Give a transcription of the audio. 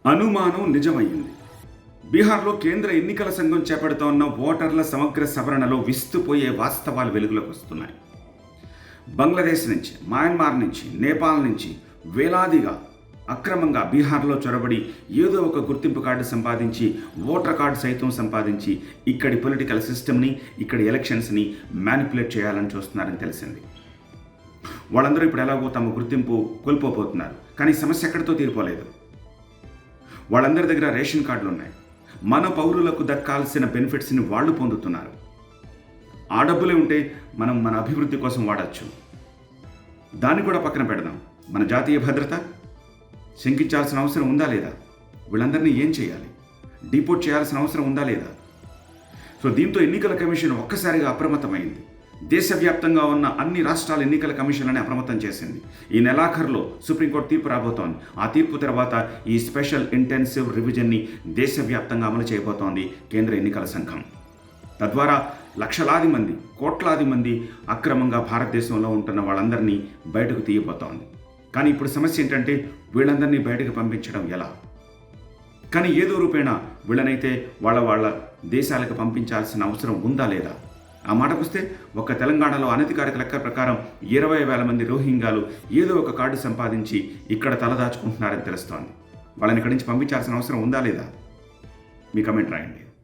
అనుమానం నిజమైంది. బీహార్లో కేంద్ర ఎన్నికల సంఘం చేపడుతోన్న ఓటర్ల సమగ్ర సవరణలో విస్తుపోయే వాస్తవాలు వెలుగులోకి వస్తున్నాయి. బంగ్లాదేశ్ నుంచి, మయన్మార్ నుంచి, నేపాల్ నుంచి వేలాదిగా అక్రమంగా బీహార్లో చొరబడి ఏదో ఒక గుర్తింపు కార్డు సంపాదించి, ఓటర్ కార్డు సైతం సంపాదించి ఇక్కడి పొలిటికల్ సిస్టమ్ని, ఇక్కడి ఎలక్షన్స్ని మ్యానిపులేట్ చేయాలని చూస్తున్నారని తెలిసింది. వాళ్ళందరూ ఇప్పుడు ఎలాగో తమ గుర్తింపు కోల్పోతున్నారు. కానీ సమస్య ఎక్కడితో తీరిపోలేదు. వాళ్ళందరి దగ్గర రేషన్ కార్డులు ఉన్నాయి. మన పౌరులకు దక్కాల్సిన బెనిఫిట్స్ని వాళ్ళు పొందుతున్నారు. ఆ డబ్బులే ఉంటే మనం మన అభివృద్ధి కోసం వాడచ్చు. దాన్ని కూడా పక్కన పెడదాం. మన జాతీయ భద్రత శంకించాల్సిన అవసరం ఉందా లేదా? వీళ్ళందరినీ ఏం చేయాలి? డిపోర్ట్ చేయాల్సిన అవసరం ఉందా లేదా? సో దీంతో ఎన్నికల కమిషన్ ఒక్కసారిగా అప్రమత్తమైంది. దేశవ్యాప్తంగా ఉన్న అన్ని రాష్ట్రాల ఎన్నికల కమిషన్లని అప్రమత్తం చేసింది. ఈ నెలాఖరులో సుప్రీంకోర్టు తీర్పు రాబోతోంది. ఆ తీర్పు తర్వాత ఈ స్పెషల్ ఇంటెన్సివ్ రివిజన్ని దేశవ్యాప్తంగా అమలు చేయబోతోంది కేంద్ర ఎన్నికల సంఘం. తద్వారా లక్షలాది మంది, కోట్లాది మంది అక్రమంగా భారతదేశంలో ఉంటున్న వాళ్ళందరినీ బయటకు తీయబోతోంది. కానీ ఇప్పుడు సమస్య ఏంటంటే వీళ్ళందరినీ బయటకు పంపించడం ఎలా? కానీ ఏదో రూపేణా వీళ్ళనైతే వాళ్ళ దేశాలకు పంపించాల్సిన అవసరం ఉందా లేదా? ఆ మాటకొస్తే ఒక్క తెలంగాణలో అనధికారిక లెక్క ప్రకారం 20,000 మంది రోహింగ్యాలు ఏదో ఒక కార్డు సంపాదించి ఇక్కడ తలదాచుకుంటున్నారని తెలుస్తోంది. వాళ్ళని ఇక్కడి నుంచి పంపించాల్సిన అవసరం ఉందా లేదా? మీ కమెంట్ రాయండి.